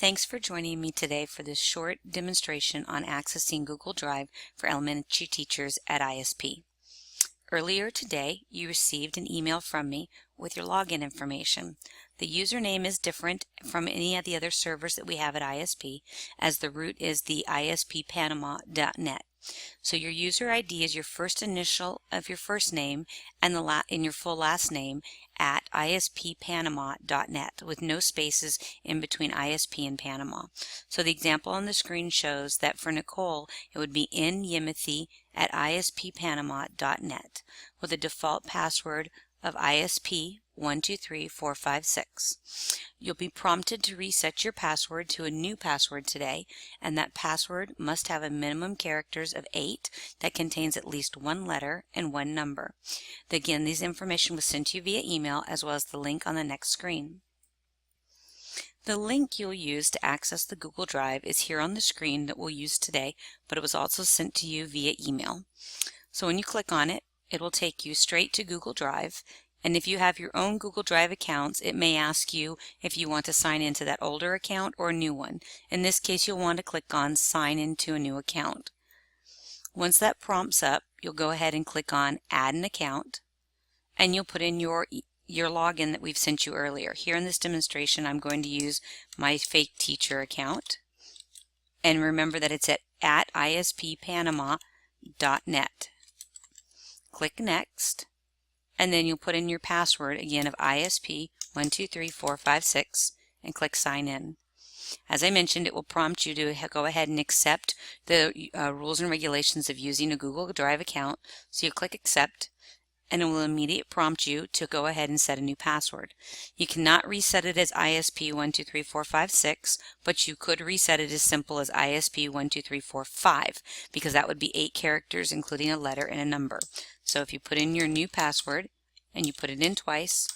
Thanks for joining me today for this short demonstration on accessing Google Drive for elementary teachers at ISP. Earlier today, you received an email from me with your login information. The username is different from any of the other servers that we have at ISP, as the root is the isppanama.net. So your user ID is your first initial of your first name and in your full last name at isppanama.net with no spaces in between ISP and Panama. So the example on the screen shows that for Nicole, it would be nyimothy at isppanama.net with a default password of ISP123456. You'll be prompted to reset your password to a new password today, and that password must have a minimum characters of 8 that contains at least one letter and one number. Again, this information was sent to you via email as well as the link on the next screen. The link you'll use to access the Google Drive is here on the screen that we'll use today, but it was also sent to you via email. So when you click on it, it will take you straight to Google Drive, and if you have your own Google Drive accounts, it may ask you if you want to sign into that older account or a new one. In this case, you'll want to click on Sign into a new account. Once that prompts up, you'll go ahead and click on Add an account, and you'll put in your login that we've sent you earlier. Here in this demonstration, I'm going to use my fake teacher account, and remember that it's at isppanama.net. Click Next, and then you'll put in your password again of ISP123456 and click Sign In. As I mentioned, it will prompt you to go ahead and accept the rules and regulations of using a Google Drive account. So you click Accept, and it will immediately prompt you to go ahead and set a new password. You cannot reset it as ISP123456, but you could reset it as simple as ISP12345, because that would be 8 characters including a letter and a number. So if you put in your new password and you put it in twice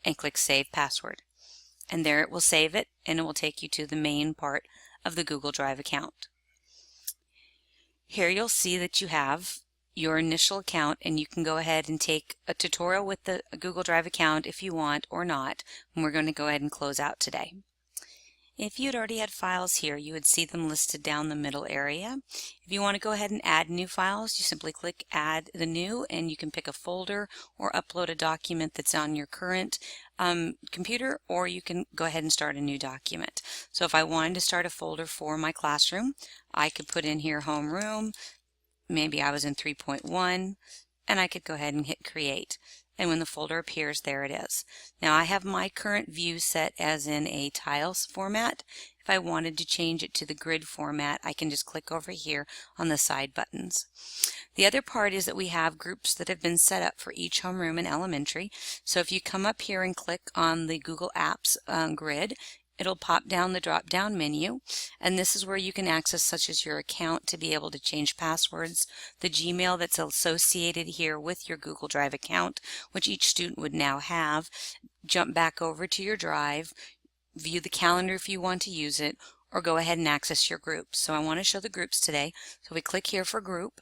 and click Save Password, and there it will save it, and it will take you to the main part of the Google Drive account. Here you'll see that you have your initial account, and you can go ahead and take a tutorial with the Google Drive account if you want or not, and we're going to go ahead and close out today. If you'd already had files here, you would see them listed down the middle area. If you want to go ahead and add new files, you simply click Add the New, and you can pick a folder or upload a document that's on your current computer, or you can go ahead and start a new document. So if I wanted to start a folder for my classroom, I could put in here homeroom. Maybe I was in 3.1, and I could go ahead and hit Create. And when the folder appears, there it is. Now I have my current view set as in a tiles format. If I wanted to change it to the grid format, I can just click over here on the side buttons. The other part is that we have groups that have been set up for each homeroom in elementary. So if you come up here and click on the Google Apps grid, it'll pop down the drop-down menu, and this is where you can access such as your account to be able to change passwords, the Gmail that's associated here with your Google Drive account, which each student would now have, jump back over to your Drive, view the calendar if you want to use it, or go ahead and access your groups. So I want to show the groups today. So we click here for group.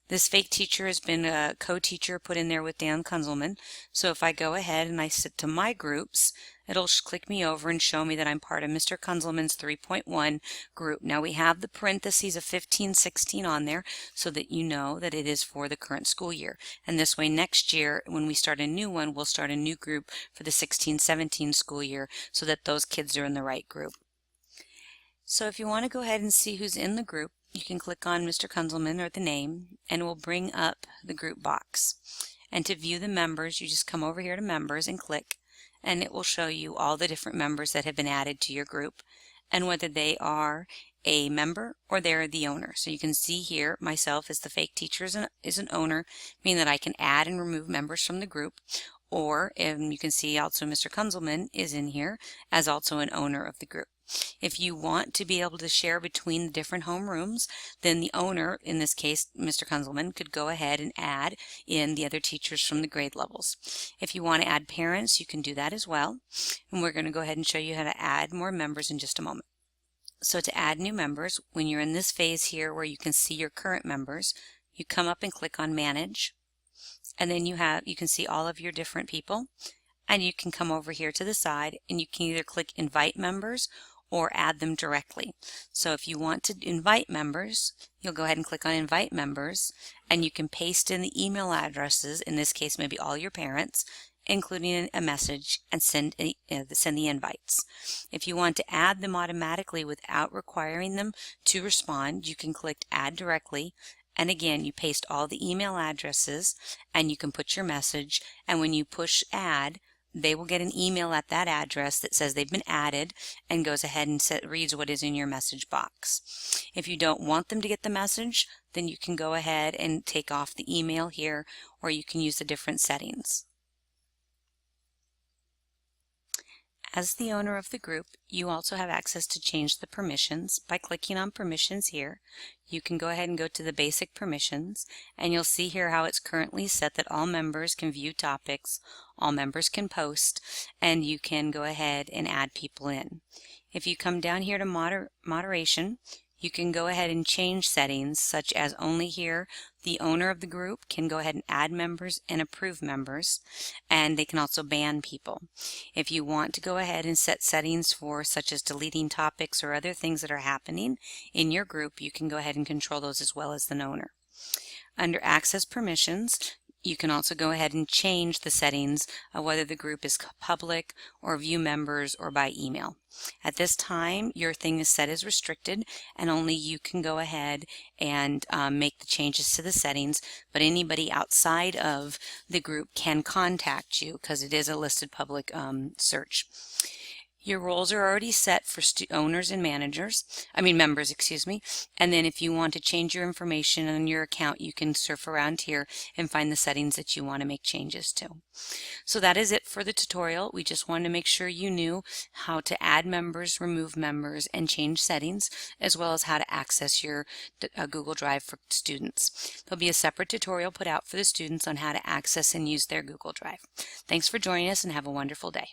This fake teacher has been a co-teacher put in there with Dan Kunzelman. So if I go ahead and I sit to my groups, it'll click me over and show me that I'm part of Mr. Kunzelman's 3.1 group. Now we have the parentheses of 15-16 on there so that you know that it is for the current school year. And this way next year when we start a new one, we'll start a new group for the 16-17 school year so that those kids are in the right group. So if you want to go ahead and see who's in the group, you can click on Mr. Kunzelman or the name, and it will bring up the group box. And to view the members, you just come over here to members and click, and it will show you all the different members that have been added to your group and whether they are a member or they're the owner. So you can see here myself as the fake teacher is an owner, meaning that I can add and remove members from the group. Or you can see also Mr. Kunzelman is in here as also an owner of the group. If you want to be able to share between the different homerooms, then the owner, in this case Mr. Kunzelman, could go ahead and add in the other teachers from the grade levels. If you want to add parents, you can do that as well. And we're going to go ahead and show you how to add more members in just a moment. So to add new members, when you're in this phase here where you can see your current members, you come up and click on Manage, and then you can see all of your different people, and you can come over here to the side and you can either click Invite Members, or add them directly. So if you want to invite members, you'll go ahead and click on Invite Members, and you can paste in the email addresses, in this case maybe all your parents, including a message, and send the invites. If you want to add them automatically without requiring them to respond, you can click Add Directly, and again you paste all the email addresses and you can put your message, and when you push Add, they will get an email at that address that says they've been added and goes ahead and reads what is in your message box. If you don't want them to get the message, then you can go ahead and take off the email here, or you can use the different settings. As the owner of the group, you also have access to change the permissions. By clicking on Permissions here, you can go ahead and go to the basic permissions, and you'll see here how it's currently set that all members can view topics, all members can post, and you can go ahead and add people in. If you come down here to moderation, you can go ahead and change settings, such as only here the owner of the group can go ahead and add members and approve members, and they can also ban people. If you want to go ahead and set settings for such as deleting topics or other things that are happening in your group, you can go ahead and control those as well as the owner. Under Access Permissions, you can also go ahead and change the settings of whether the group is public or view members or by email. At this time, your thing is set as restricted, and only you can go ahead and make the changes to the settings, but anybody outside of the group can contact you because it is a listed public search. Your roles are already set for owners and members, excuse me. And then if you want to change your information on your account, you can surf around here and find the settings that you want to make changes to. So that is it for the tutorial. We just wanted to make sure you knew how to add members, remove members, and change settings, as well as how to access your Google Drive for students. There'll be a separate tutorial put out for the students on how to access and use their Google Drive. Thanks for joining us, and have a wonderful day.